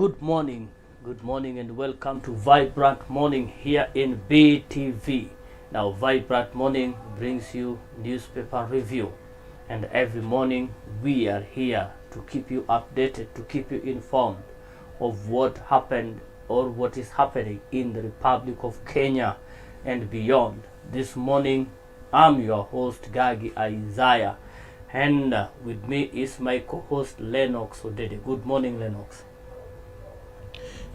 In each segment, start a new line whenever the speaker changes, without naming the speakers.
Good morning, and welcome to Vibrant Morning here in BTV. Now, Vibrant Morning brings you newspaper review, and every morning we are here to keep you updated, to keep you informed of what happened or what is happening in the Republic of Kenya and beyond. This morning, I'm your host Gagi Isaiah, and with me is my co-host Lennox Odede. Good morning, Lennox.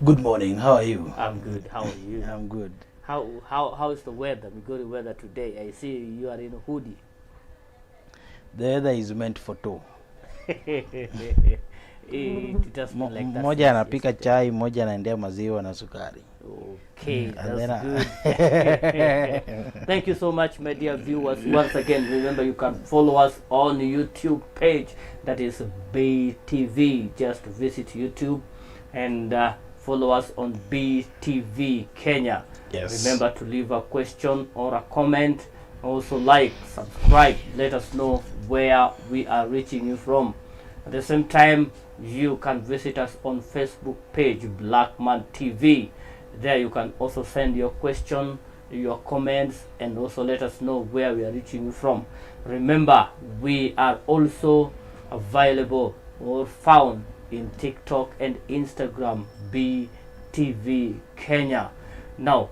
Good morning. How are you?
I'm good. How are you?
I'm good.
How is the weather? We got the weather today. I see you are in a hoodie.
The weather is meant for two.
It has been like that.
Moja anapika chai, moja anaendea maziwa na sukari.
Okay, that's good. Thank you so much, my dear viewers. Once again, remember you can follow us on YouTube page. That is BTV. Just visit YouTube and follow us on BTV Kenya.
Yes.
Remember to leave a question or a comment. Also like, subscribe. Let us know where we are reaching you from. At the same time, you can visit us on Facebook page Blackman TV. There you can also send your question, your comments, and also let us know where we are reaching you from. Remember, we are also available or found in TikTok and Instagram, BTV Kenya. Now,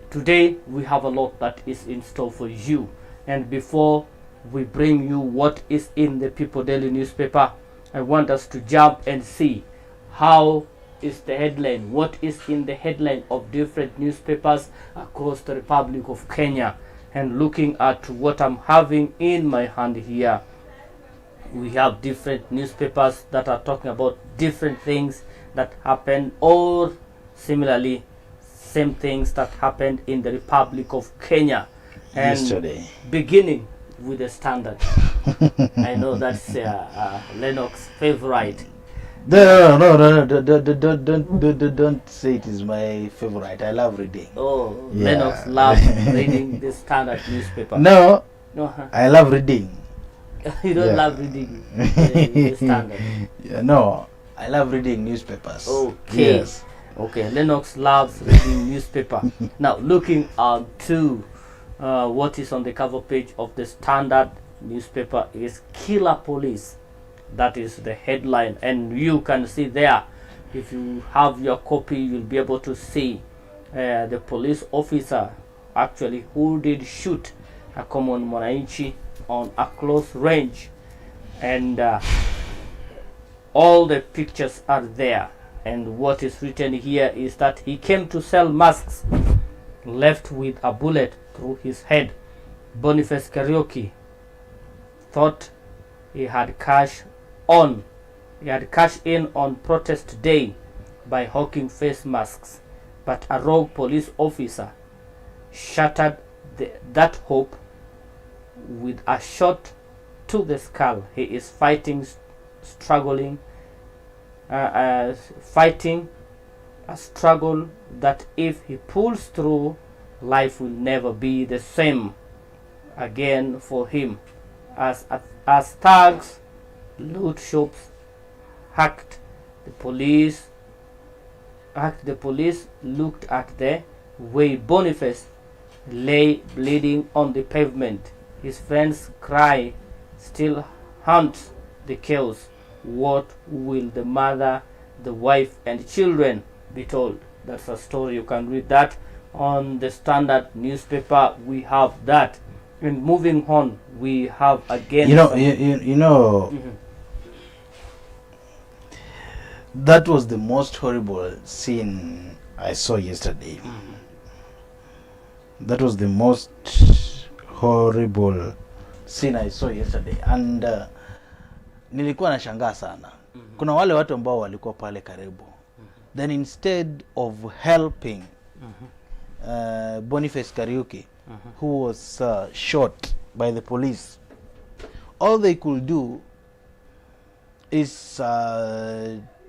today we have a lot that is in store for you, and before we bring you what is in the People Daily newspaper, I want us to jump and see how is the headline, what is in the headline of different newspapers across the Republic of Kenya. And looking at what I'm having in my hand here, we have different newspapers that are talking about different things that happened, or similarly same things that happened in the Republic of Kenya. And
yesterday,
beginning with the Standard. I know that's Lennox's favorite.
No, don't say it is my favorite. I love reading.
Oh,
Yeah.
Lennox loves reading the Standard newspaper.
No,
No,
I love reading.
you don't
Yeah.
love reading the Standard.
Yeah, no, I love reading newspapers.
Okay.
Yes.
Okay, Lennox loves reading newspaper. Now, looking to what is on the cover page of the Standard newspaper is Killer Police. That is the headline, and you can see there, if you have your copy, you'll be able to see the police officer actually who did shoot a common mwananchi on a close range, and all the pictures are there. And what is written here is that he came to sell masks, left with a bullet through his head. Boniface Karaoke thought he had cashed in on protest day by hawking face masks, but a rogue police officer shattered that hope with a shot to the skull. He is fighting a struggle that if he pulls through, life will never be the same again for him. As thugs loot shops, hacked the police looked at the way Boniface lay bleeding on the pavement. His friends' cry still haunts the chaos. What will the mother, the wife, and children be told? That's a story. You can read that on the Standard newspaper. We have that. And moving on, we have again.
That was the most horrible scene I saw yesterday. That was the most horrible scene I saw yesterday, and nilikuwa nashangaa sana. Kuna wale watu ambao walikuwa pale karibu. Then instead of helping Boniface Karaoke, who was shot by the police, all they could do is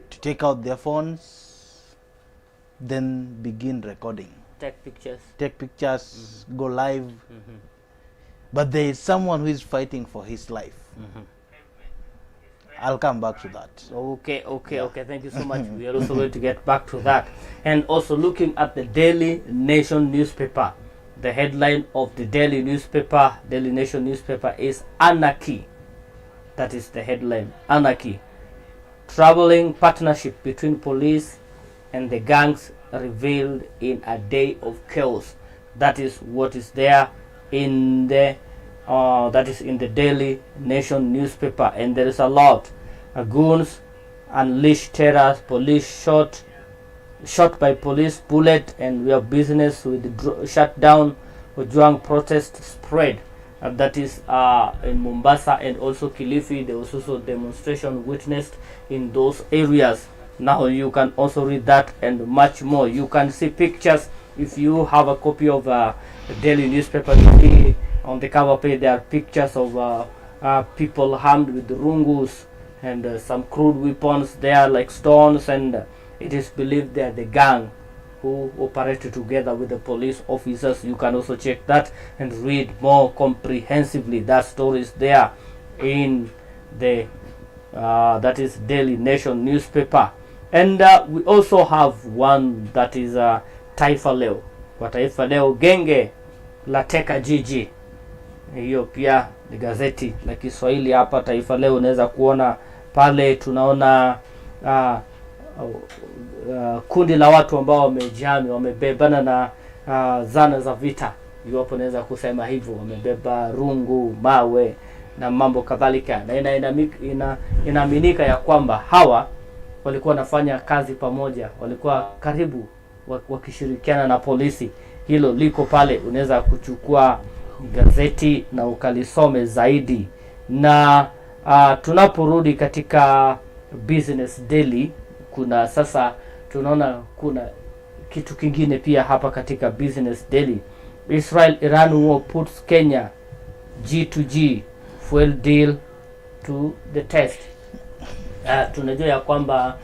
to take out their phones, then begin recording. Take pictures, go live. But there is someone who is fighting for his life. I'll come back to that.
Okay, thank you so much. We are also going to get back to that. And also looking at the Daily Nation newspaper, the headline of the Daily Nation newspaper is Anarchy. That is the headline, Anarchy. Troubling partnership between police and the gangs revealed in a day of chaos. That is what is there in the Daily Nation newspaper, and there is a lot. Goons unleash terror, police shot by police bullet, and we have business with shutdown. Ojwang protest spread. That is in Mombasa and also Kilifi. There was also demonstration witnessed in those areas. Now you can also read that and much more. You can see pictures. If you have a copy of the Daily newspaper, you see on the cover page there are pictures of people armed with rungus and some crude weapons there like stones, and it is believed they are the gang who operated together with the police officers. You can also check that and read more comprehensively. That story is there in the that is Daily Nation newspaper. And we also have one that is Taifa Leo. Kwa Taifa Leo, genge la teka jiji. Hiyo pia ni gazeti la Kiswahili hapa Taifa Leo. Unaweza kuona pale, tunaona kundi la watu ambao wamejami, wamebebana na zana za vita. Iwapo naweza kusema hivyo, wamebeba rungu, mawe na mambo kadhalika. Na inaaminika ya kwamba hawa walikuwa wanafanya kazi pamoja, walikuwa karibu wakishirikiana na polisi. Hilo liko pale, unaweza kuchukua gazeti na ukalisome zaidi. Na tunaporudi katika Business Daily, kuna sasa tunaona kuna kitu kingine pia hapa katika Business Daily. Israel-Iran war puts Kenya G2G fuel deal to the test. Tunajua ya kwamba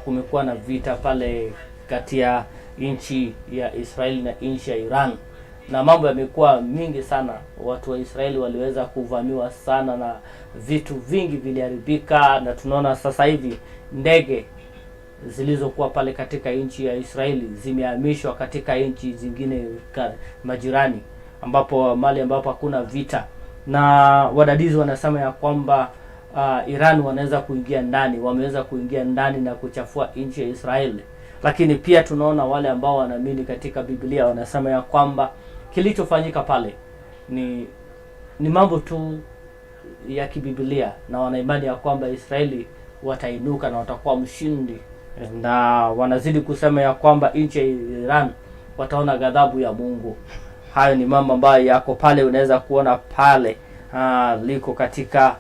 kumekuwa na vita pale kati ya nchi ya Israeli na nchi ya Iran, na mambo yamekuwa mingi sana. Watu wa Israeli waliweza kuvamiwa sana na vitu vingi viliharibika, na tunaona sasa hivi ndege zilizokuwa pale katika nchi ya Israeli zimehamishwa katika nchi zingine majirani, ambapo mali ambapo hakuna vita. Na wadadizi wanasema ya kwamba Iran wanaweza kuingia ndani, wameweza kuingia ndani na kuchafua nchi ya Israeli. Lakini pia tunaona wale ambao wanaamini katika Biblia wanasema ya kwamba kilichofanyika pale ni mambo tu ya kibiblia, na wanaimani ya kwamba Israeli watainuka na watakuwa mshindi, na wanazidi kusema ya kwamba nchi ya Iran wataona ghadhabu ya Mungu. Hayo ni mambo ambayo yako pale, unaweza kuona pale liko katika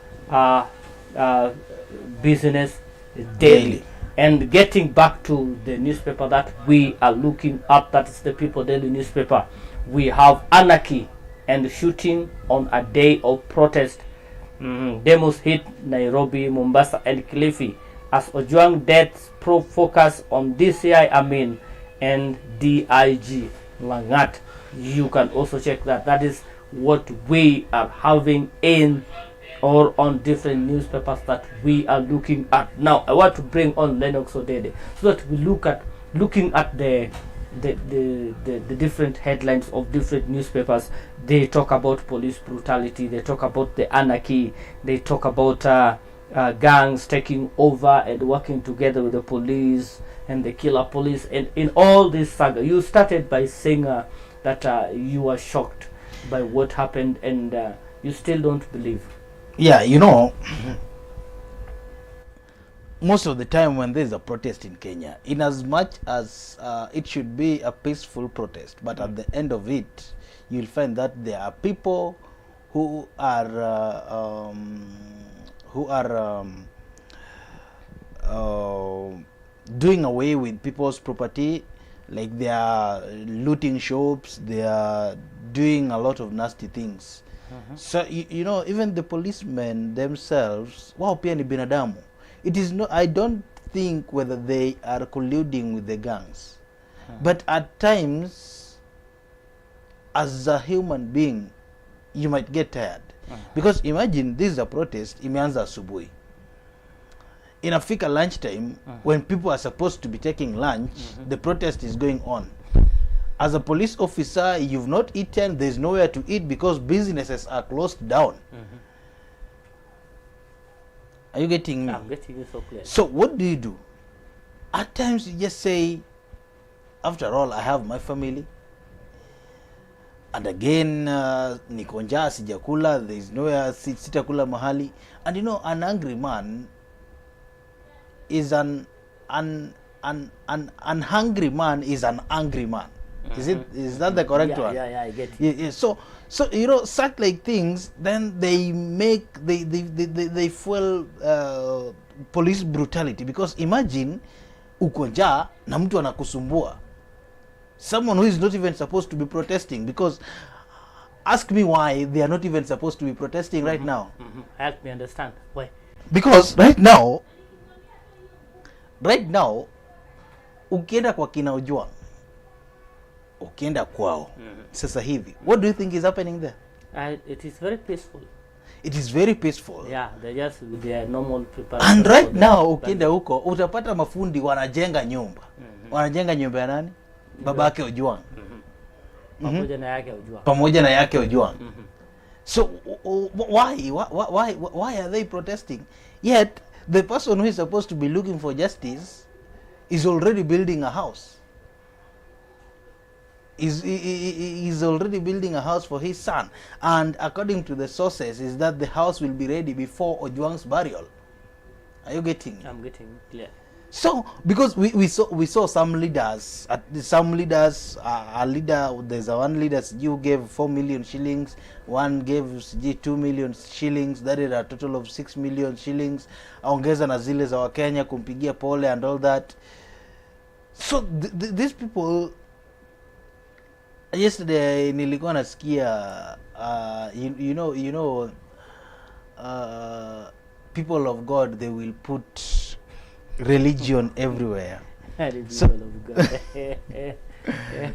Business Daily. And getting back to the newspaper that we are looking at, that is the People Daily newspaper, we have anarchy and shooting on a day of protest. Demos hit Nairobi, Mombasa and Kilifi as Ojwang deaths focus on DCI Amin and DIG Langat. You can also check that. That is what we are having in or on different newspapers that we are looking at. Now I want to bring on Lennox Odede so that we looking at the different headlines of different newspapers. They talk about police brutality, they talk about the anarchy, they talk about gangs taking over and working together with the police and the killer police. And in all this saga, you started by saying that you were shocked by what happened, and you still don't believe.
Yeah, you know, most of the time when there's a protest in Kenya, in as much as it should be a peaceful protest, but at the end of it, you'll find that there are people who are doing away with people's property, like they are looting shops, they are doing a lot of nasty things. So you know, even the policemen themselves, wao pia ni binadamu. It is not, I don't think whether they are colluding with the gangs, but at times as a human being you might get tired, because imagine this is a protest, imeanza asubuhi, inafika lunchtime, when people are supposed to be taking lunch, the protest is going on. As a police officer, you've not eaten, there's nowhere to eat because businesses are closed down. Are you getting me?
I'm getting you so clear.
So what do? At times you just say, after all, I have my family. And again, niko njaa, sijakula, there's nowhere, sitakula mahali. And you know, an angry man is an hungry man is an angry man. Is that the correct one?
Yeah, I get it.
Yeah. So you know, such like things, then they fuel police brutality, because imagine uko njaa na mtu anakusumbua, someone who is not even supposed to be protesting, because ask me why they are not even supposed to be protesting right now.
Help me understand why.
Because right now ukienda kwa kina Ojwang, ukienda kwao sasa hivi, what do you think is happening there?
It is very peaceful.
It is very peaceful.
Yeah, they just with their normal preparation.
And right now ukienda huko utapata mafundi wanajenga nyumba. Wanajenga nyumba ya nani? Babake Ojwang.
Pamoja na yake Ojwang.
Pamoja na yake Ojwang. So why are they protesting? Yet the person who is supposed to be looking for justice is already building a house. Is already building a house for his son, and according to the sources is that the house will be ready before Ojwang's burial. Are you getting?
I'm getting clear.
So because we saw some leaders, a leader, there's one leader you gave 4 million shillings, one gave 2 million shillings, that is a total of 6 million shillings, aongeza na zile za Wakenya kumpigia pole and all that. So these people, yesterday nilikuwa nasikia you know people of God, they will put religion everywhere. So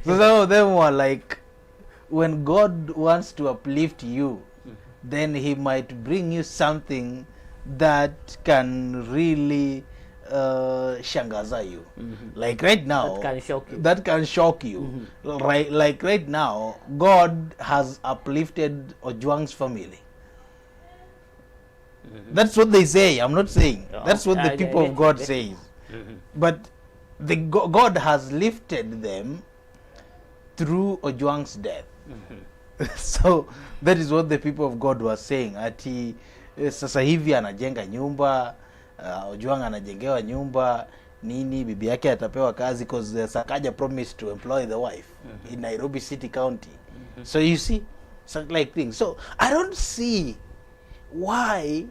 some of them were like, when God wants to uplift you, then he might bring you something that can really shangaza you. Like right now, that can shock you. Right, like right now, God has uplifted Ojwang's family. That's what they say. I'm not saying. That's what the people of God say. But God has lifted them through Ojwang's death. So that is what the people of God were saying. Ati sasa hivi anajenga nyumba, Ojwang anajengewa nyumba nini, bibi yake atapewa kazi, because Sakaja promised to employ the wife in Nairobi City County. So you see, such like things. So I don't see why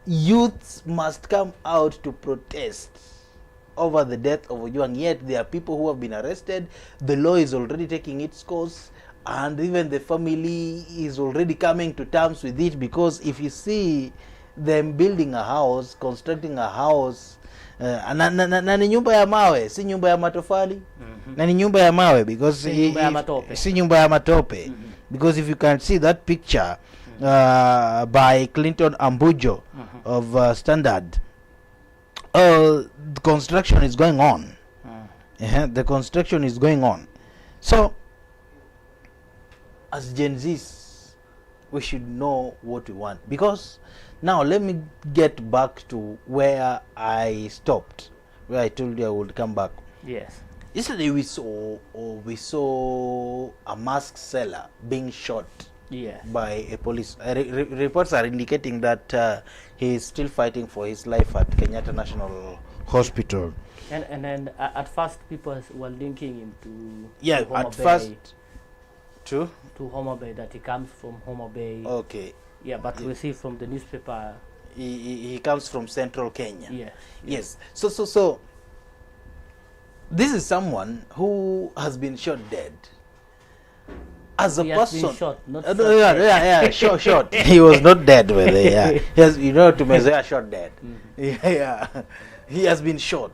youths must come out to protest over the death of Ojwang, yet there are people who have been arrested. The law is already taking its course, and even the family is already coming to terms with it, because if you see them building a house, constructing a house, na ni nyumba ya mawe, si nyumba ya matofali, na ni nyumba ya mawe, because
si nyumba ya matope,
si nyumba ya matope. Because if you can see that picture by Clinton Ambujo of Standard, the construction is going on. The construction is going on. So as Gen Zs, we should know what we want. Because now let me get back to where I stopped, where I told you I would come back.
Yes.
Yesterday we saw a mask seller being shot.
Yes.
By a police. Reports are indicating that he is still fighting for his life at Kenyatta National Hospital.
And then at first people were linking him to
at first to
Homa Bay, that he comes from Homa Bay.
Okay.
Yeah, but we see from the newspaper
he comes from Central Kenya.
Yes.
So this is someone who has been shot dead. As a person,
shot, not
shot. He was not dead, whether he has, Tumezoea shot dead. He has been shot,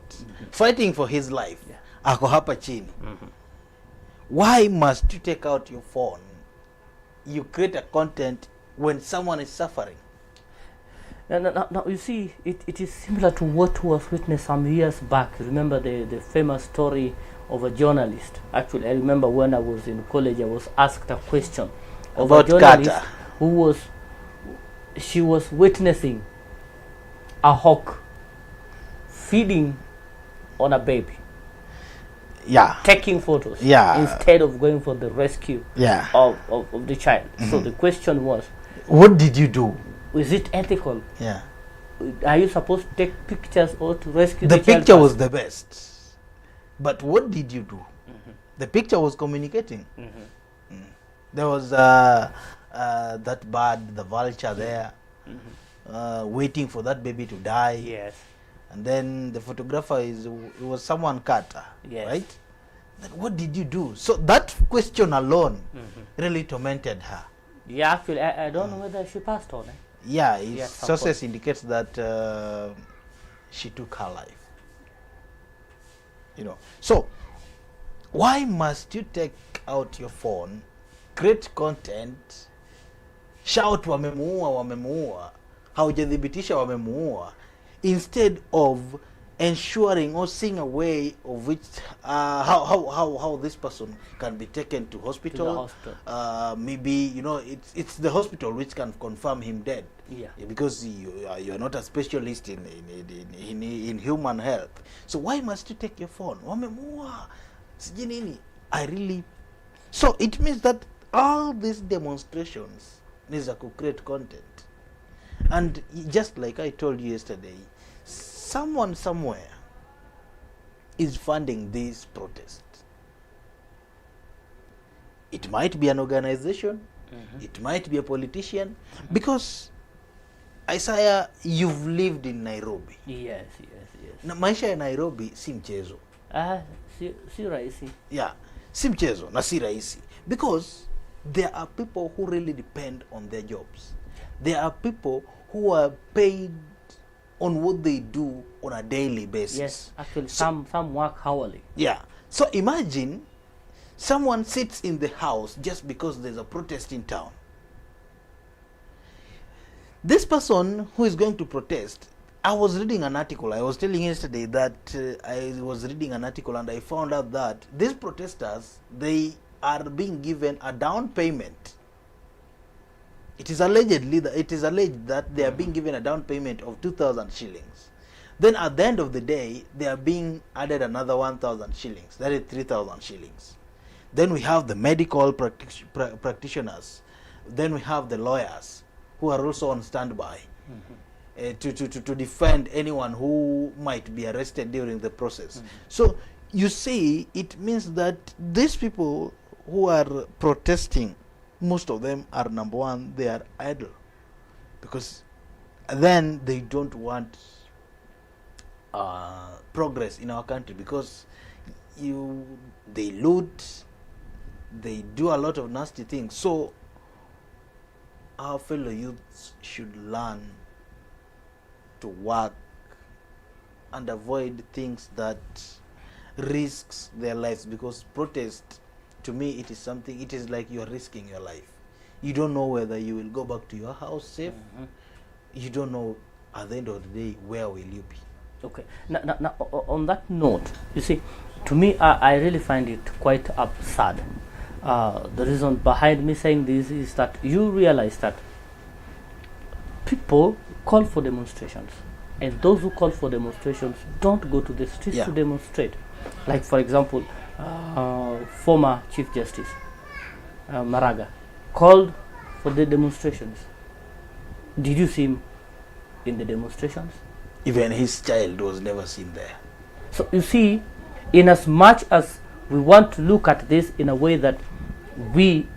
fighting for his life. Ako hapa chini. Why must you take out your phone? You create a content when someone is suffering.
Now you see, it is similar to what was witnessed some years back. Remember the famous story of a journalist. Actually, I remember when I was in college, I was asked a question of
About
a journalist
Carter.
who was witnessing a hawk feeding on a baby,
Yeah.
taking photos,
Yeah.
instead of going for the rescue
Yeah.
of the child. So the question was,
What did you do?
is it ethical?
Yeah.
Are you supposed to take pictures or to rescue the
The
child
picture
first?
was the best. But what did you do? The picture was communicating. There was that bird, the vulture there, waiting for that baby to die.
Yes.
And then the photographer it was someone Carter,
Yes.
right? Then what did you do? So that question alone really tormented her.
Yeah, actually, I don't know whether she passed on.
Yeah,
Yes, of
sources
course.
indicates that she took her life. You know, so why must you take out your phone, create content, shout wamemuua, haujathibitisha wamemuua, instead of ensuring or seeing a way of which how this person can be taken to hospital. Maybe, you know, it's the hospital which can confirm him dead.
Yeah.
Because you are not a specialist in human health. So why must you take your phone? Wamemua, sijui nini. I really. So it means that all these demonstrations needs to create content. And just like I told you yesterday, someone somewhere is funding these protests. It might be an organization, it might be a politician, because Isaiah, you've lived in Nairobi.
Yes.
Na maisha ya Nairobi si mchezo.
Si rahisi.
Yeah, si mchezo na si rahisi, because there are people who really depend on their jobs. There are people who are paid on what they do on a daily basis.
Yes, actually, some work hourly.
Yeah. So imagine someone sits in the house just because there's a protest in town. This person who is going to protest, I was reading an article. I was telling yesterday that I was reading an article and I found out that these protesters, they are being given a down payment. It is alleged that they are being given a down payment of 2,000 shillings. Then at the end of the day, they are being added another 1,000 shillings. That is 3,000 shillings. Then we have the medical practitioners. Then we have the lawyers who are also on standby to defend anyone who might be arrested during the process. So you see, it means that these people who are protesting, most of them are, number one, they are idle, because then they don't want progress in our country, because they loot, they do a lot of nasty things. So our fellow youths should learn to work and avoid things that risks their lives, because protest, to me, it is something, it is like you are risking your life. You don't know whether you will go back to your house safe. You don't know at the end of the day where will you be.
Okay. Now, on that note, you see, to me, I really find it quite absurd. The reason behind me saying this is that you realize that people call for demonstrations, and those who call for demonstrations don't go to the streets to demonstrate. Like, for example, former Chief Justice Maraga called for the demonstrations. Did you see him in the demonstrations?
Even his child was never seen there.
So you see, in as much as we want to look at this in a way that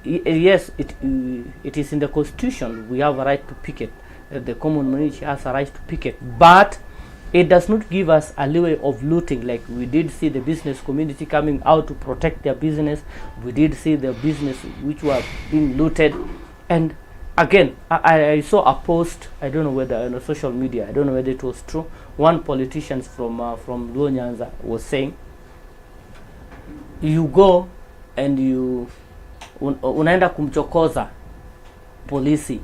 yes, it is in the Constitution, we have a right to picket, the common man has a right to picket, but it does not give us a leeway of looting. Like we did see the business community coming out to protect their business. We did see the business which were being looted. And again, I saw a post, I don't know whether on social media, I don't know whether it was true. One politician from Luo Nyanza was saying, you go and unaenda kumchokoza polisi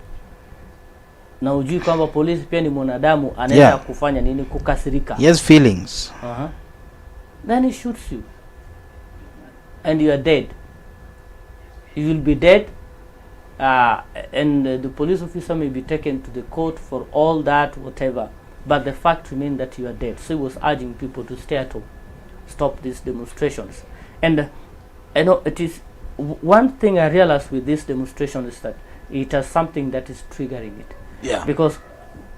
na ujui kwamba polisi pia ni mwanadamu, anaweza kufanya nini? Kukasirika.
Yes, feelings.
Then he shoots you and you are dead. You will be dead, and the police officer may be taken to the court for all that, whatever, but the fact remains that you are dead. So he was urging people to stay at home, stop these demonstrations. And I know it is one thing I realized with this demonstration is that it has something that is triggering it.
Yeah.
Because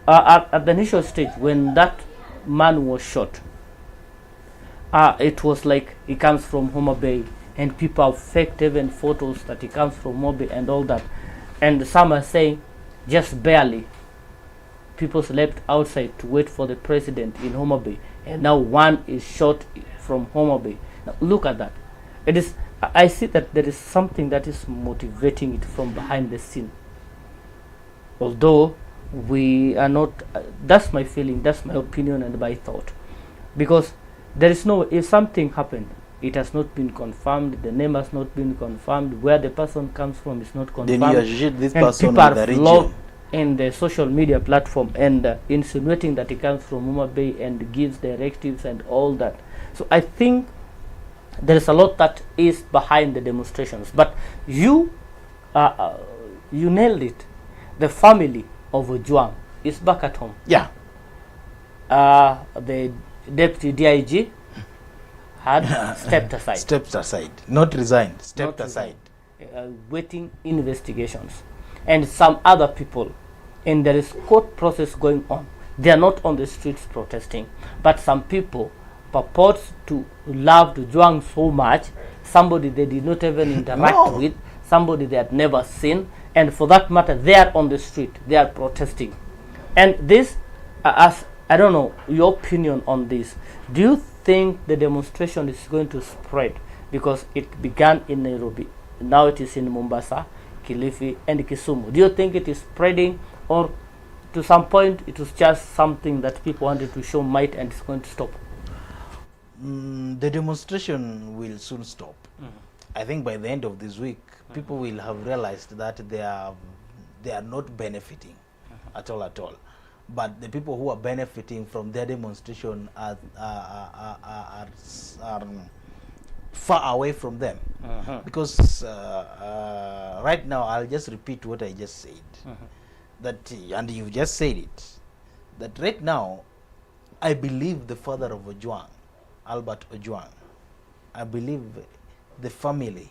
at the initial stage, when that man was shot, it was like he comes from Homa Bay, and people have faked even photos that he comes from Homa Bay and all that. And some are saying just barely people slept outside to wait for the president in Homa Bay, and now one is shot from Homa Bay. Now look at that. It is, I see that there is something that is motivating it from behind the scene. Although we are not, that's my feeling, that's my opinion and my thought. Because there is no, if something happened, it has not been confirmed, the name has not been confirmed, where the person comes from is not confirmed.
Then you associate this
and
person
people
with the
are
region.
flocked in the social media platform and insinuating that he comes from Homa Bay and gives directives and all that. So I think there is a lot that is behind the demonstrations. But you nailed it. The family of Ojwang is back at home.
Yeah.
The deputy DIG had stepped aside.
Stepped aside. Not resigned. Stepped aside.
Waiting investigations. And some other people, and there is court process going on. They are not on the streets protesting, but some people purports to love Ojwang so much, somebody they did not even interact with, somebody they had never seen, and for that matter, they are on the street, they are protesting. And this, as I don't know your opinion on this, do you think the demonstration is going to spread? Because it began in Nairobi, now it is in Mombasa, Kilifi, and Kisumu. Do you think it is spreading, or to some point it was just something that people wanted to show might and it's going to stop?
The demonstration will soon stop. I think by the end of this week, people will have realized that they are not benefiting at all. But the people who are benefiting from their demonstration are far away from them. Because right now, I'll just repeat what I just said. That, and you've just said it, that right now, I believe the father of Ojwang, Albert Ojwang, I believe the family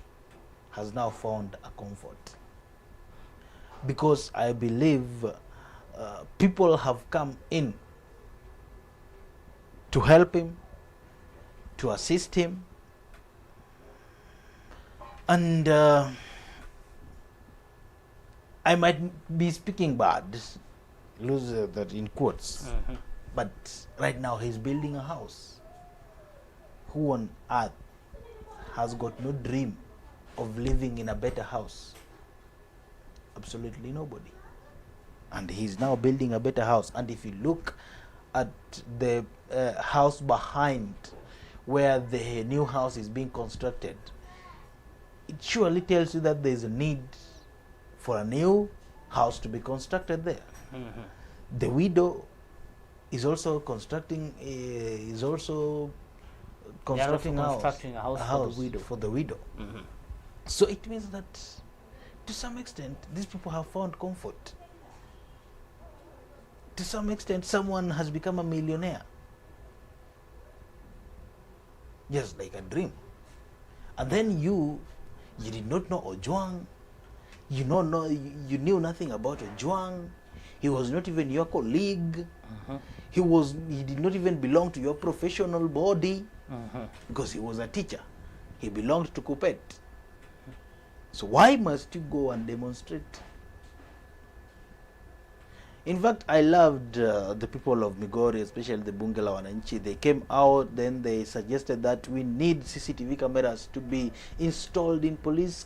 has now found a comfort. Because I believe people have come in to help him, to assist him, and I might be speaking bad, lose that in quotes, but right now he's building a house. Who on earth has got no dream of living in a better house? Absolutely nobody. And he's now building a better house. And if you look at the house behind where the new house is being constructed, it surely tells you that there's a need for a new house to be constructed there. The widow is also constructing a house for the widow. So it means that to some extent these people have found comfort. To some extent someone has become a millionaire, just like a dream. And then you did not know Ojwang, you knew nothing about Ojwang. He was not even your colleague. He did not even belong to your professional body, because he was a teacher. He belonged to Kupet. So why must you go and demonstrate? In fact, I loved the people of Migori, especially the Bunge la Wananchi. They came out, then they suggested that we need CCTV cameras to be installed in police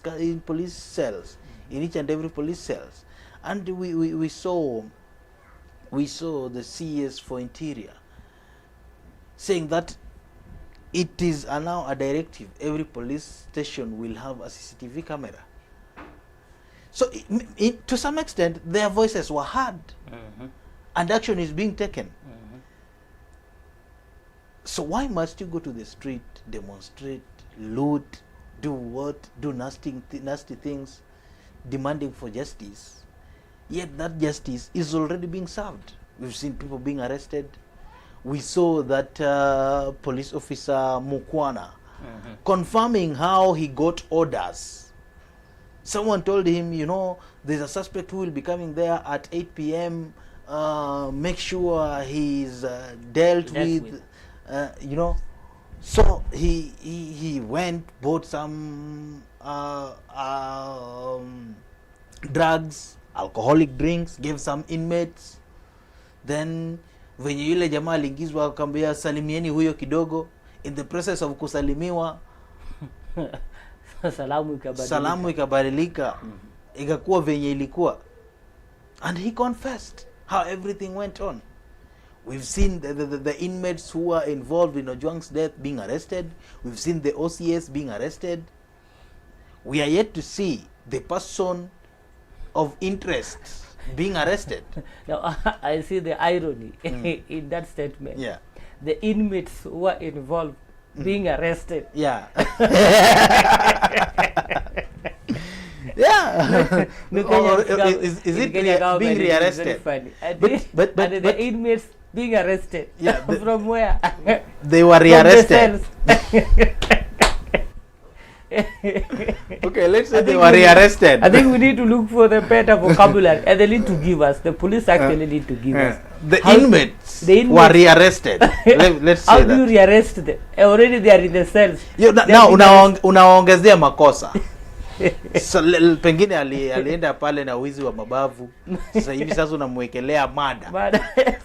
cells, in each and every police cells. And we saw the CS for Interior saying that it is now a directive, every police station will have a CCTV camera. So to some extent, their voices were heard, and action is being taken. So why must you go to the street, demonstrate, loot, do what, do nasty things, demanding for justice, yet that justice is already being served? We've seen people being arrested. We saw that police officer Mukwana confirming how he got orders. Someone told him, you know, there's a suspect who will be coming there at 8 p.m. Make sure he's dealt with. You know, so he went, bought some drugs, alcoholic drinks, gave some inmates. Then venye yule jamaa aliingizwa akambia salimieni huyo kidogo, in the process of kusalimiwa salamu ikabadilika ikakuwa venye ilikuwa, and he confessed how everything went on. We've seen the inmates who were involved in Ojwang's death being arrested. We've seen the OCS being arrested. We are yet to see the person of interest being arrested.
Now, I see the irony in that statement.
Yeah.
The inmates who were involved being arrested.
Yeah. Yeah. Is it being rearrested? But
the inmates being arrested.
Yeah.
From where?
They were rearrested. Okay, let's say they were rearrested.
I think we need to look for the better vocabulary, and they need to give us. The police actually need to give us.
The inmates were rearrested. Let's say
how
that.
Do you rearrest them? Already they are in the cells.
Now unaongezea makosa. So, pengine alienda pale na wizi wa mabavu. Sasa hivi sasa unamwekelea mada.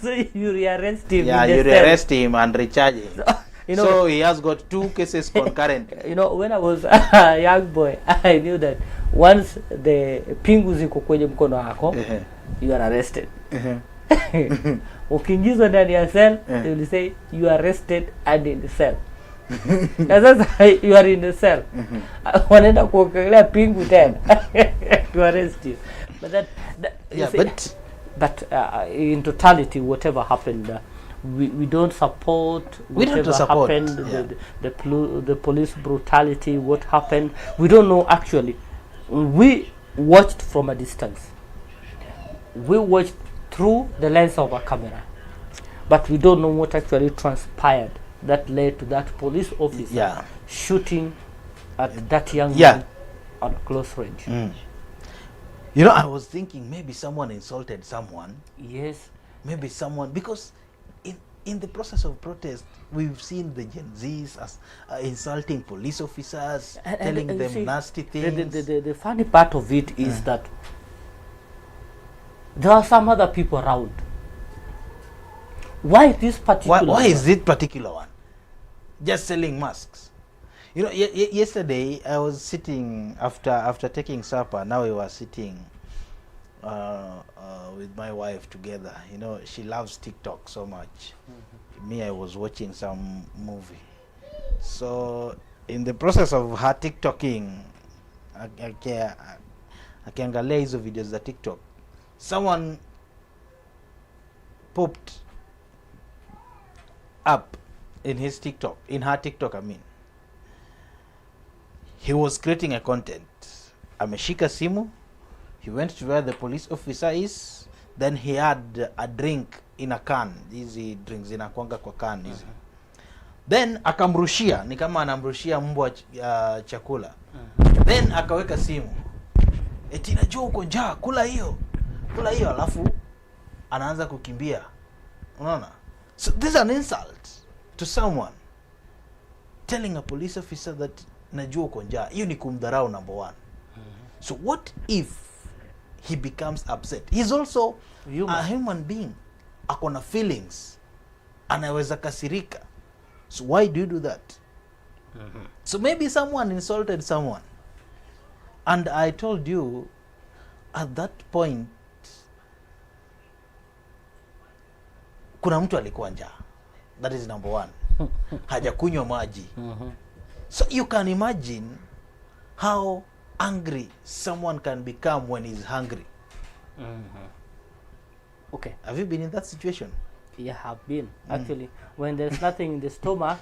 So you rearrest him.
Yeah, you rearrest him and recharge him. You know, so he has got 2 cases concurrent.
You know, when I was a young boy, I knew that once the pingu ziko kwenye mkono wako, you are arrested. Ukiingizwa ndani ya cell, they will say you are arrested and in the cell. You are in the cell. Wanaenda kuokelea pingu tena to arrest you. But that
yeah,
see, but in totality, whatever happened, we don't support whatever happened. The police brutality, what happened, we don't know actually. We watched from a distance. We watched through the lens of a camera, but we don't know what actually transpired that led to that police officer shooting at that young man on close range.
You know, I was thinking maybe someone insulted someone.
Yes.
Maybe someone, because in the process of protest, we've seen the Gen Zs as insulting police officers, telling them see, nasty things.
The funny part of it is that there are some other people around. Why this particular
why is it particular one? Just selling masks. You know, yesterday I was sitting after taking supper. Now we were sitting with my wife together. You know, she loves TikTok so much. Me, I was watching some movie. So in the process of her TikToking, akiangalia hizo videos za TikTok, someone popped up in his TikTok, in her TikTok, I mean. He was creating a content. Ameshika simu, he went to where the police officer is, then he had a drink in a can. Hizi drinks zinakuanga kwa can hizi. Then akamrushia, ni kama anamrushia mbwa chakula. Then akaweka simu. Eti najua uko njaa, kula hiyo. Alafu anaanza kukimbia. Unaona? So this is an insult to someone. Telling a police officer that najua uko njaa. Hiyo ni kumdharau, number 1. So what if he becomes upset? He's also a human being. Akona feelings. Anaweza kasirika. So why do you do that? So maybe someone insulted someone. And I told you, at that point, kuna mtu alikuwa njaa. That is number 1. Hajakunywa maji. So you can imagine how angry someone can become when he's hungry.
Okay.
Have you been in that situation?
Yeah, have been. Actually, when there's nothing in the stomach,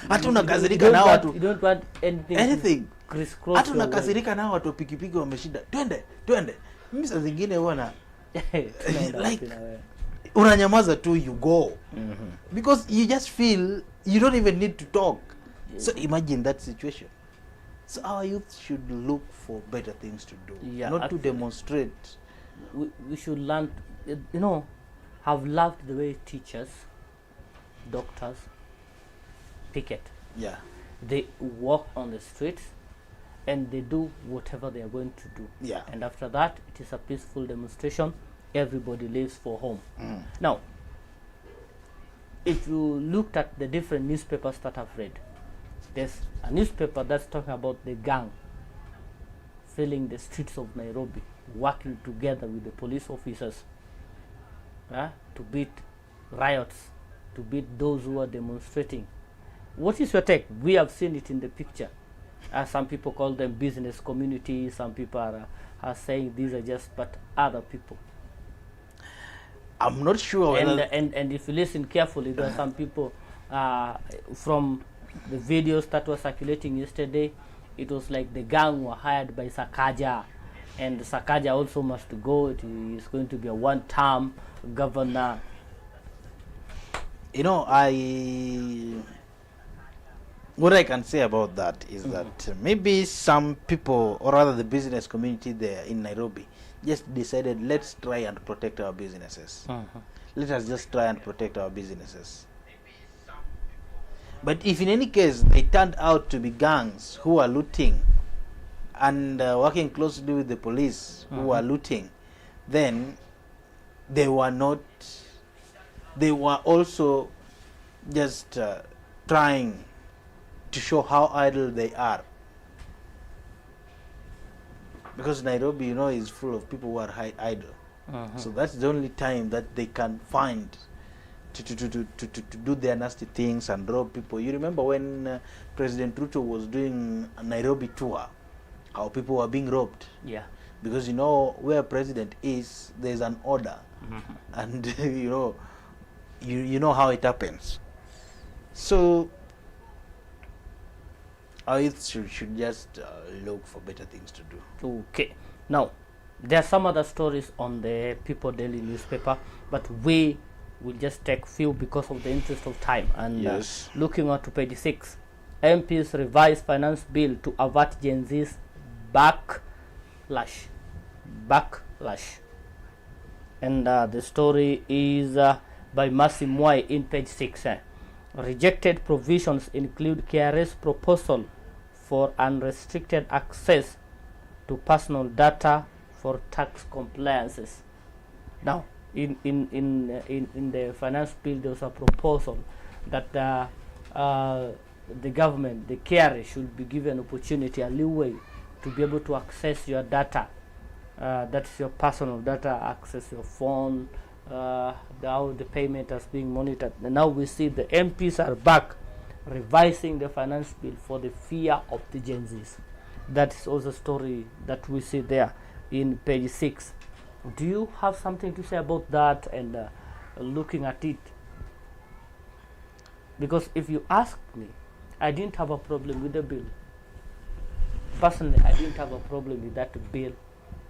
Hata unakasirika na watu.
You don't want anything. Crisscross.
Hata unakasirika na watu pikipiki wameshinda. Twende. Mimi saa zingine huwa like unanyamaza tu, you go. Because you just feel you don't even need to talk.
Yeah.
So imagine that situation. So our youth should look for better things to do, not to demonstrate.
We should learn, have loved the way teachers, doctors, picket.
Yeah.
They walk on the streets and they do whatever they are going to do.
Yeah.
And after that, it is a peaceful demonstration. Everybody leaves for home. Now, if you looked at the different newspapers that I've read, there's a newspaper that's talking about the gang filling the streets of Nairobi, working together with the police officers to beat riots, to beat those who are demonstrating. What is your take? We have seen it in the picture. Some people call them business community. Some people are saying these are just but other people.
I'm not sure.
And if you listen carefully, there are some people from the videos that were circulating yesterday. It was like the gang were hired by Sakaja, and Sakaja also must go. It is going to be a one-term governor.
What I can say about that is that maybe some people, or rather the business community there in Nairobi, just decided, let's try and protect our businesses. Let us just try and protect our businesses. But if in any case they turned out to be gangs who are looting and working closely with the police who are looting, then they were not, they were also just trying to show how idle they are. Because Nairobi, is full of people who are idle. So that's the only time that they can find to do their nasty things and rob people. You remember when President Ruto was doing a Nairobi tour, how people were being robbed?
Yeah.
Because where president is, there's an order. And you know how it happens. So our youth should just look for better things to do.
Okay. Now, there are some other stories on the People Daily newspaper, but we will just take few because of the interest of time. And
yes.
Looking on to page 6, MPs revise finance bill to avert Gen Z's backlash. And the story is by Mercy Mwai in page 6. Rejected provisions include KRA's proposal for unrestricted access to personal data for tax compliances. Now, in the finance bill, there was a proposal that the government, the KRA, should be given opportunity, a leeway to be able to access your data. That's your personal data, access your phone, how the payment is being monitored. And now we see the MPs are back revising the finance bill for the fear of the Gen Zs. That is also a story that we see there in page 6. Do you have something to say about that and looking at it? Because if you ask me, I didn't have a problem with the bill. Personally, I didn't have a problem with that bill,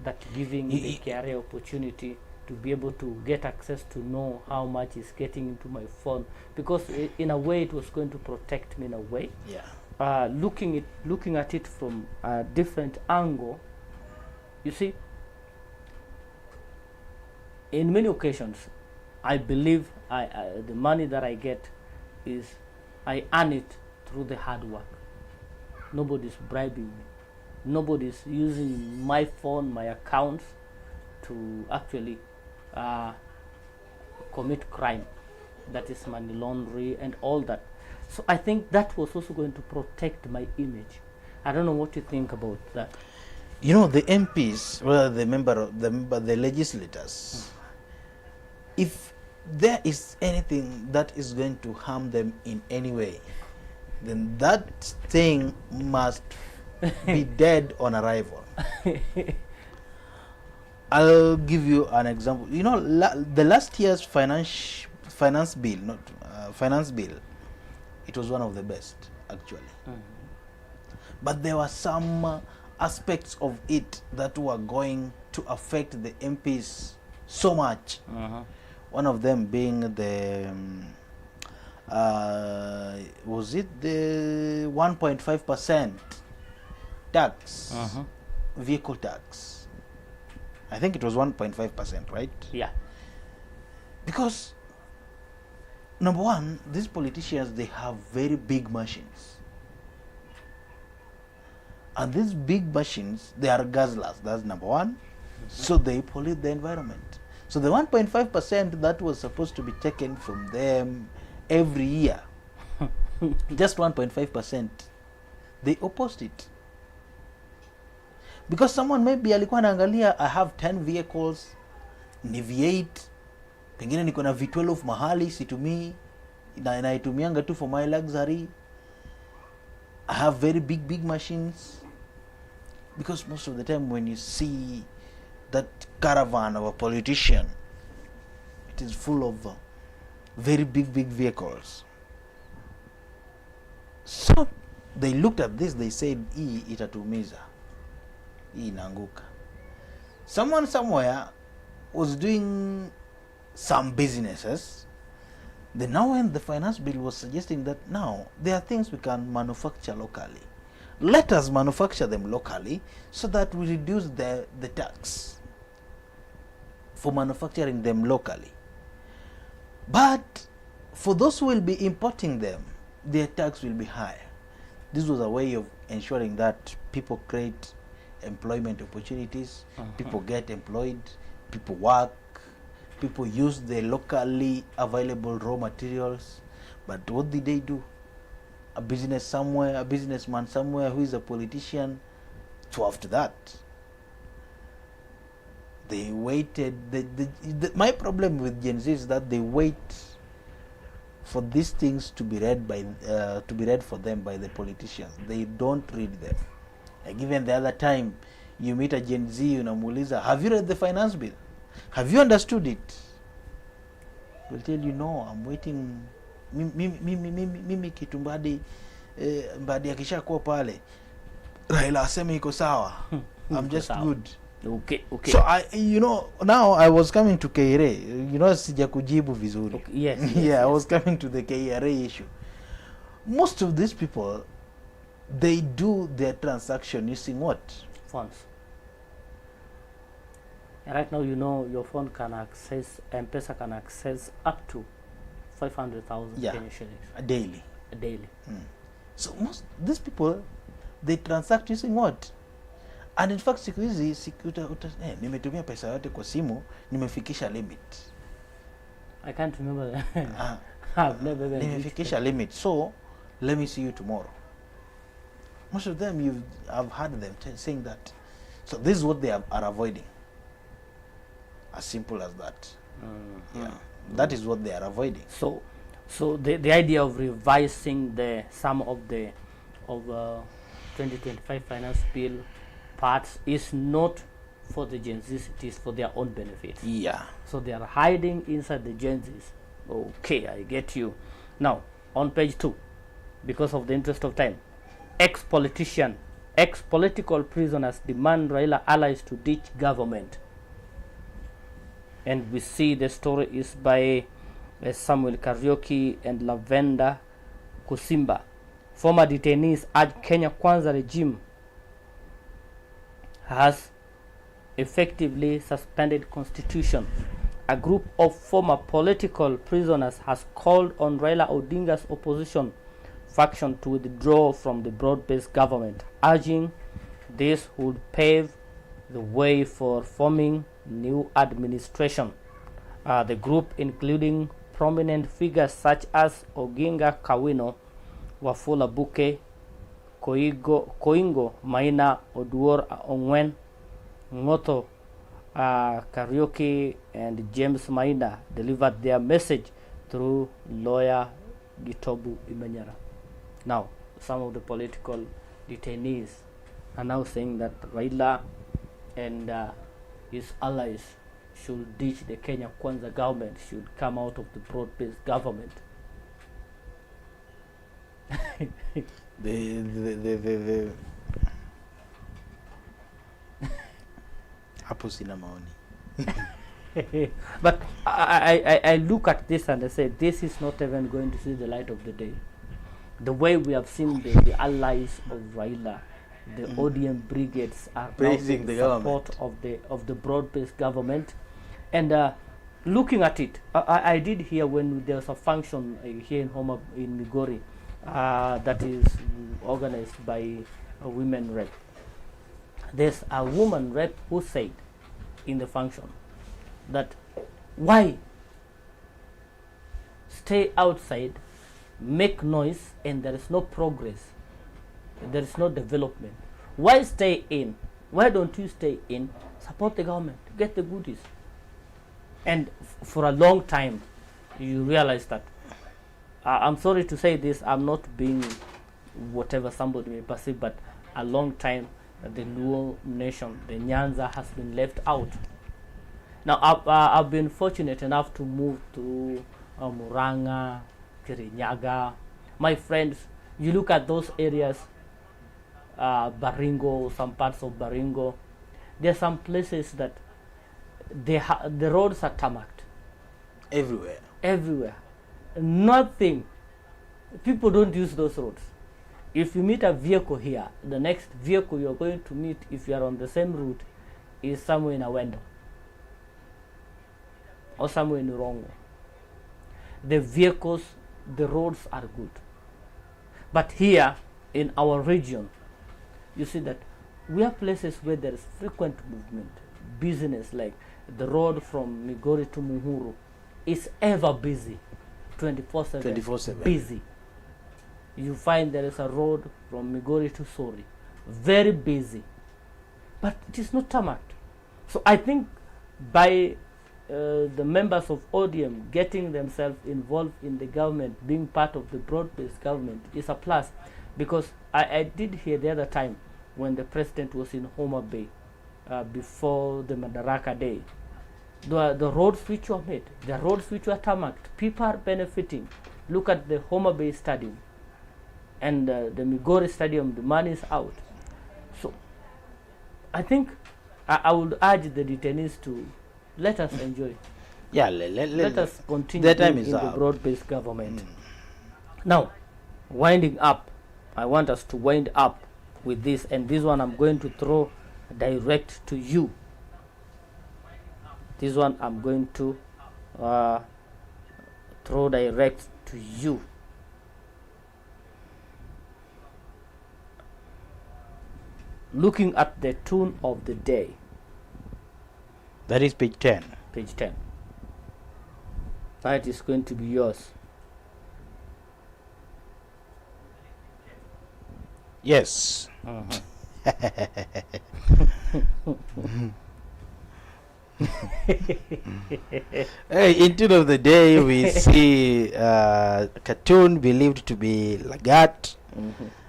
that giving the carrier opportunity to be able to get access to know how much is getting into my phone, because in a way it was going to protect me in a way.
Yeah.
Looking at it from a different angle, you see, in many occasions, I believe the money that I get is I earn it through the hard work. Nobody's bribing me. Nobody's using my phone, my accounts, to actually commit crime, that is money laundering and all that. So I think that was also going to protect my image. I don't know what you think about that.
The MPs, well, the legislators, if there is anything that is going to harm them in any way, then that thing must be dead on arrival. I'll give you an example. You know, the last year's finance bill, not finance bill, it was one of the best actually. But there were some aspects of it that were going to affect the MPs so much. One of them being the was it the 1.5% tax, vehicle tax? I think it was 1.5%, right?
Yeah.
Because number one, these politicians, they have very big machines. And these big machines, they are guzzlers. That's number one. So they pollute the environment. So the 1.5% that was supposed to be taken from them every year, just 1.5%, they opposed it. Because someone maybe alikuwa anaangalia, I have 10 vehicles, ni V8, pengine niko na V12 mahali situmii, na naitumianga tu for my luxury. I have very big machines. Because most of the time when you see that caravan of a politician, it is full of very big vehicles. So they looked at this, they said, hii itatumiza, hii inaanguka. Someone somewhere was doing some businesses. Then now when the finance bill was suggesting that now there are things we can manufacture locally, let us manufacture them locally so that we reduce the tax for manufacturing them locally. But for those who will be importing them, their tax will be higher. This was a way of ensuring that people create employment opportunities, people get employed, people work, people use the locally available raw materials. But what did they do? A businessman somewhere who is a politician, so after that, they waited. My problem with Gen Z is that they wait for these things to be read for them by the politicians. They don't read them. Like even the other time, you meet a Gen Z, unamuuliza, have you read the finance bill? Have you understood it? They'll tell you, no, I'm waiting. Mimi kitu mbadi akisha kuwa pale Raila aseme iko sawa. I'm just good.
Okay.
So now I was coming to KRA. Sija kujibu vizuri.
Okay. Yes.
I was coming to the KRA issue. Most of these people, they do their transaction using what?
Phones. And right now, your phone can access, M-Pesa can access up to 500,000 Kenyan shillings.
Daily. So most these people, they transact using what? And in fact, siku hizi nimetumia pesa yote kwa simu, nimefikisha limit.
I can't remember. I've never been.
Nimefikisha limit. So let me see you tomorrow. Most of them, I've heard them saying that. So this is what they are avoiding. As simple as that. That is what they are avoiding.
So the idea of revising the sum of the 2025 finance bill parts is not for the Gen Zs, it is for their own benefit.
Yeah.
So they are hiding inside the Gen Zs. Okay, I get you. Now, on page 2, because of the interest of time, ex-political prisoners demand Raila allies to ditch government. And we see the story is by Samuel Kariuki and Lavenda Kusimba. Former detainees urge Kenya Kwanza regime has effectively suspended constitution. A group of former political prisoners has called on Raila Odinga's opposition faction to withdraw from the broad-based government, urging this would pave the way for forming new administration. The group, including prominent figures such as Oginga Kawino, Wafula Buke, Koingo Maina, Oduor Ongwen, Ngoto Kariuki, and James Maina, delivered their message through lawyer Gitobu Imenyara. Now, some of the political detainees are now saying that Raila and his allies should ditch the Kenya Kwanza government, should come out of the broad-based government.
the hapo sina maoni.
But I look at this and I say this is not even going to see the light of the day. The way we have seen the allies of Raila, the ODM brigades are
praising the
support of the broad-based government, and looking at it, I did hear when there was a function here in Homa in Migori that is organized by a women rep. There's a woman rep who said in the function that why stay outside, make noise, and there is no progress, there is no development. Why stay in? Why don't you stay in, support the government, get the goodies? And for a long time you realize that I'm sorry to say this, I'm not being whatever somebody may perceive, but a long time the Luo nation, the Nyanza, has been left out. Now I've been fortunate enough to move to Muranga, Kirinyaga. My friends, you look at those areas, Baringo, some parts of Baringo, there are some places that the roads are tarmacked. Everywhere. Nothing. People don't use those roads. If you meet a vehicle here, the next vehicle you're going to meet, if you are on the same route, is somewhere in Awendo or somewhere in Rongo. The vehicles, the roads are good. But here in our region, you see that we have places where there is frequent movement, business, like the road from Migori to Muhuru is ever busy, 24/7. Busy. You find there is a road from Migori to Sori, very busy, but it is not tarmacked. So I think by the members of ODM getting themselves involved in the government, being part of the broad-based government, is a plus, because I did hear the other time when the president was in Homa Bay before the Madaraka Day, the roads which were made, the roads which were tarmacked, people are benefiting. Look at the Homa Bay Stadium and the Migori Stadium, the money is out. So I think I would urge the detainees to let us enjoy.
Yeah,
let us continue in the broad-based government. Now, winding up, I want us to wind up with this, and this one I'm going to throw direct to you. This one I'm going to throw direct to you. Looking at the tune of the day.
That is page 10.
Page 10. That is going to be yours.
Yes. Hey, in tune of the day, we see cartoon believed to be Langat.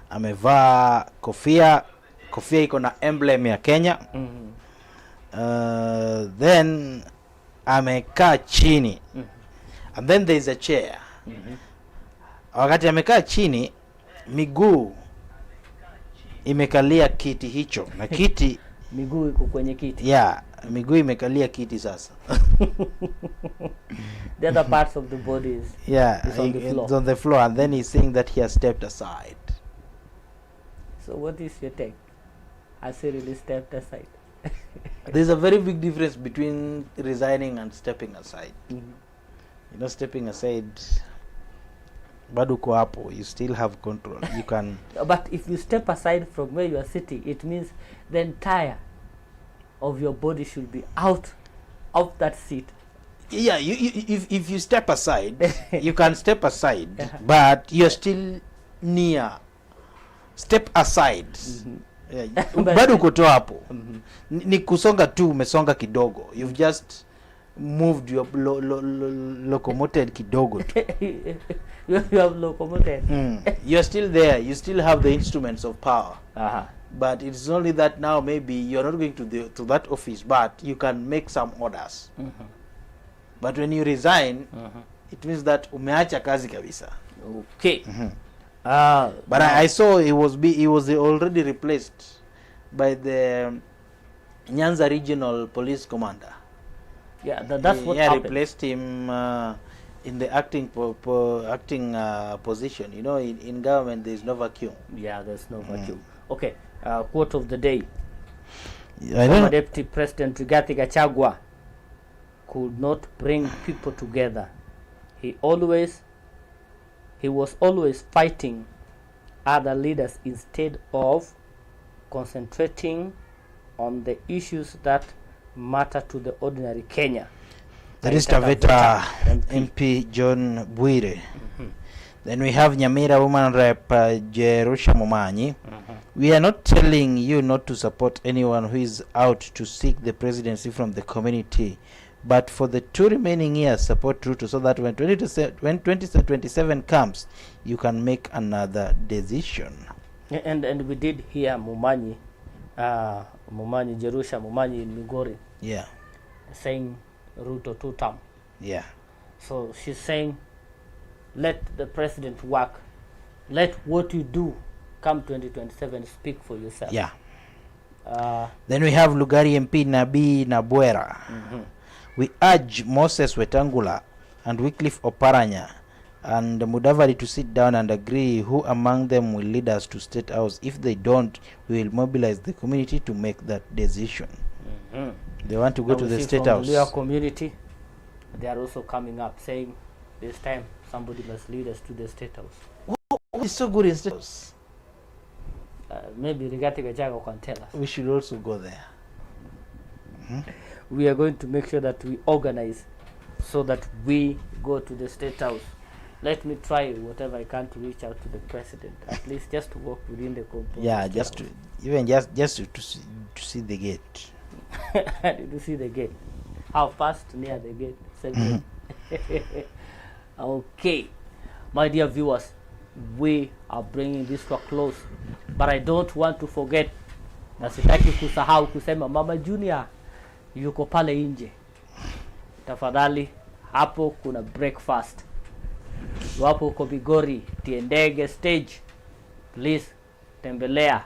Amevaa kofia iko na emblem ya Kenya. Then amekaa chini, and then there is a chair. Wakati amekaa chini, miguu imekalia kiti hicho, na kiti
miguu iko kwenye kiti.
Yeah, miguu imekalia kiti sasa.
The other parts of the body is on the floor.
It's on the floor, and then he's saying that he has stepped aside.
So what is your take? Has he really stepped aside?
There's a very big difference between resigning and stepping aside. You know, stepping aside, bado uko hapo, you still have control. You can.
But if you step aside from where you are sitting, it means the entire of your body should be out of that seat.
Yeah, if you step aside, you can step aside, but you're still near. Step aside. Bado uko hapo. Ni kusonga tu, umesonga kidogo. You've just moved your locomoted kidogo.
You have locomoted.
You're still there. You still have the instruments of power. But it's only that now maybe you're not going to that office, but you can make some orders. But when you resign, it means that umeacha kazi kabisa.
Okay.
But I saw he was already replaced by the Nyanza Regional Police Commander.
Yeah, that's what happened.
Replaced him in the acting position. You know, in government there is no vacuum.
Yeah, there's no vacuum. Okay, quote of the day.
Former
Deputy President Rigathi Gachagua could not bring people together. He was always fighting other leaders instead of concentrating on the issues that matter to the ordinary Kenya.
That is Taveta MP John Bwire. Then we have Nyamira Woman Rep Jerusha Momanyi. We are not telling you not to support anyone who is out to seek the presidency from the community, but for the 2 remaining years, support Ruto so that when 2027 comes, you can make another decision.
And we did hear Jerusha Momanyi in Migori.
Yeah.
Saying Ruto 2-term.
Yeah.
So she's saying, let the president work. Let what you do come 2027 speak for yourself.
Yeah. Then we have Lugari MP Nabi Nabwera. We urge Moses Wetangula and Wycliffe Oparanya and Mudavadi to sit down and agree who among them will lead us to State House. If they don't, we will mobilize the community to make that decision. They want to go to the State House.
The community, they are also coming up saying this time somebody must lead us to the State House.
What is so good in State House?
Maybe Rigathi Gachagua can tell us.
We should also go there.
We are going to make sure that we organize so that we go to the State House. Let me try whatever I can to reach out to the president, at least just to walk within the compound.
Yeah, just to see the gate.
To see the gate. How fast near the gate? Okay, my dear viewers, we are bringing this to a close, but I don't want to forget, na sitaki kusahau kusema Mama Junior yuko pale nje. Tafadhali, hapo kuna breakfast. Wapo uko Bigori, Tiendege stage. Please, tembelea.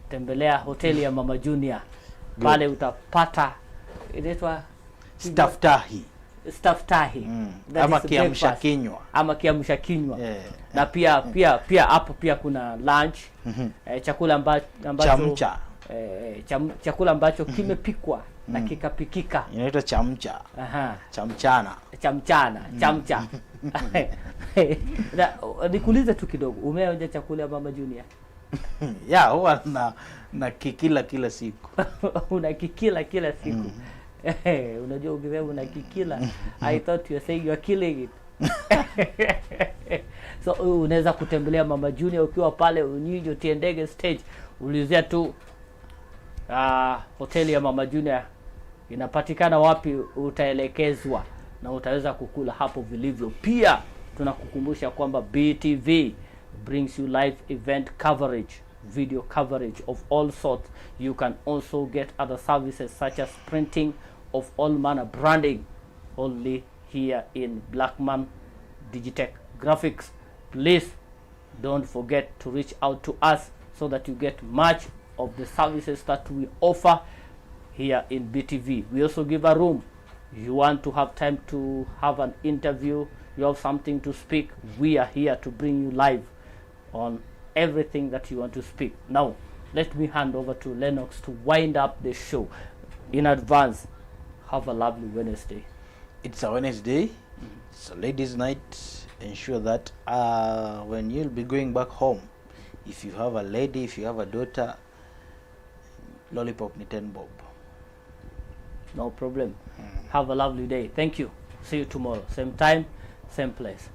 Tembelea hoteli ya Mama Junior. Pale utapata inaitwa
staftahi.
Ama
kiamsha kinywa.
Yeah. Na pia hapo pia kuna lunch. Chakula ambacho chakula ambacho kimepikwa na kikapikika.
Inaitwa chamcha. Chamcha.
Nikuulize tu kidogo, umeonja chakula ya Mama Junior?
Yeah, huwa na kikila kila siku.
Unakikila kila siku. Unajua ukisema unakikila, I thought you were saying you are killing it. So unaweza kutembelea Mama Junior ukiwa pale Unyinjo Tiendege stage. Ulizia tu hoteli ya Mama Junior inapatikana wapi, utaelekezwa na utaweza kukula hapo vilivyo. Pia tunakukumbusha kwamba BTV brings you live event coverage, video coverage of all sorts. You can also get other services such as printing of all manner branding only here in Blackman Digitech Graphics. Please don't forget to reach out to us so that you get much of the services that we offer here in BTV. We also give a room. You want to have time to have an interview, you have something to speak, we are here to bring you live on everything that you want to speak. Now, let me hand over to Lennox to wind up the show. In advance, have a lovely Wednesday.
It's a Wednesday. It's a ladies' night. Ensure that when you'll be going back home, if you have a lady, if you have a daughter, lollipop ni 10 bob.
No problem. Have a lovely day. Thank you. See you tomorrow. Same time, same place.